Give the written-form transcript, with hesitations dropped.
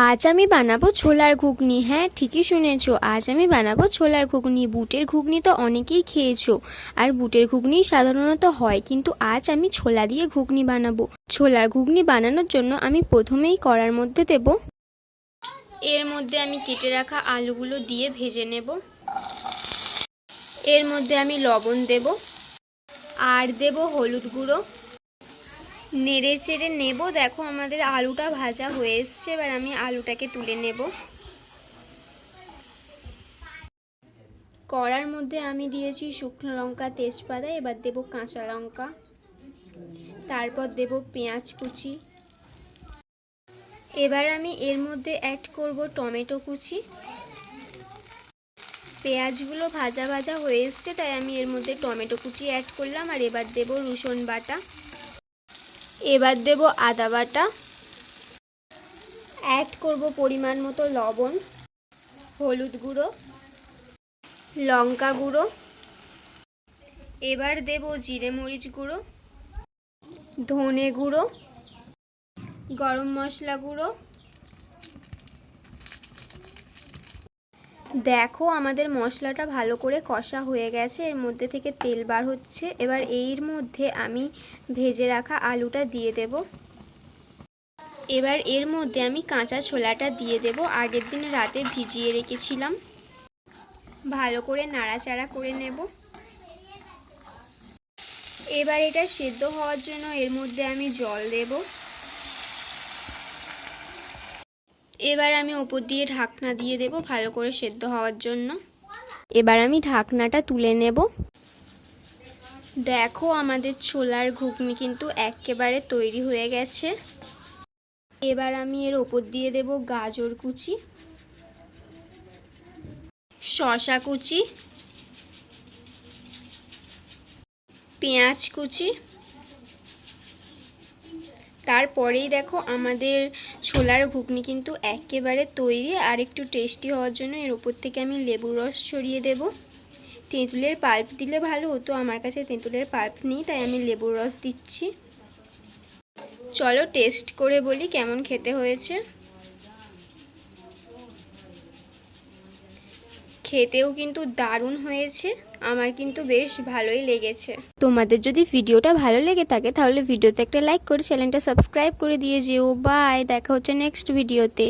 আজ আমি বানাবো ছোলার ঘুগনি। হ্যাঁ, ঠিকই শুনেছো, আজ আমি বানাবো ছোলার ঘুগনি। বুটের ঘুগনি তো অনেকেই খেয়েছো, আর বুটের ঘুগনি সাধারণত হয়, কিন্তু আজ আমি ছোলা দিয়ে ঘুগনি বানাবো। ছোলার ঘুগনি বানানোর জন্য আমি প্রথমেই কড়ার মধ্যে দেব, এর মধ্যে আমি কেটে রাখা আলুগুলো দিয়ে ভেজে নেব। এর মধ্যে আমি লবণ দেব আর দেব হলুদ গুঁড়ো। নেড়ে চেড়ে নেব। দেখো আমাদের আলুটা ভাজা হয়ে এসছে, এবার আমি আলুটাকে তুলে নেব। কড়ার মধ্যে আমি দিয়েছি শুকনো লঙ্কা, তেজপাতা, এবার দেব কাঁচা লঙ্কা, তারপর দেব পেঁয়াজ কুচি। এবার আমি এর মধ্যে অ্যাড করব টমেটো কুচি। পেঁয়াজগুলো ভাজা ভাজা হয়ে এসছে, তাই আমি এর মধ্যে টমেটো কুচি অ্যাড করলাম। আর এবার দেব রসুন বাটা, এবার দেব আদা বাটা, অ্যাড করব পরিমাণ মতো লবণ, হলুদ গুঁড়ো, লঙ্কা গুঁড়ো, এবার দেব জিরে মরিচ গুঁড়ো, ধনে গুঁড়ো, গরম মশলা গুঁড়ো। দেখো আমাদের মশলাটা ভালো করে কষা হয়ে গেছে, এর মধ্যে থেকে তেল বার হচ্ছে। এবার এর মধ্যে আমি ভেজে রাখা আলুটা দিয়ে দেব। এবার এর মধ্যে আমি কাঁচা ছোলাটা দিয়ে দেব, আগের দিন রাতে ভিজিয়ে রেখেছিলাম। ভালো করে নাড়াচাড়া করে নেব। এবার এটা সেদ্ধ হওয়ার জন্য এর মধ্যে আমি জল দেব। এবার আমি উপর দিয়ে ঢাকনা দিয়ে দেব ভালো করে সেদ্ধ হওয়ার জন্য। এবার আমি ঢাকনাটা তুলে নেব। দেখো আমাদের ছোলার ঘুগনি কিন্তু একেবারে তৈরি হয়ে গেছে। এবার আমি এর উপর দিয়ে দেব গাজর কুচি, শসা কুচি, পেঁয়াজ কুচি। তারপরেই দেখো আমাদের ছোলার ঘুগনি কিন্তু একেবারে তৈরি। আর একটু টেস্টি হওয়ার জন্য এর উপর থেকে আমি লেবুর রস ছড়িয়ে দেব। তেঁতুলের পাল্প দিলে ভালো হতো, আমার কাছে তেঁতুলের পাল্প নেই, তাই আমি লেবুর রস দিচ্ছি। চলো টেস্ট করে বলি কেমন খেতে হয়েছে। খেতেও কিন্তু দারুণ হয়েছে, আমার কিন্তু বেশ ভালোই লেগেছে। তোমাদের যদি ভিডিওটা ভালো লেগে থাকে তাহলে ভিডিওতে একটা লাইক করে চ্যানেলটা সাবস্ক্রাইব করে দিয়ে যেও। বাই, দেখা হচ্ছে নেক্সট ভিডিওতে।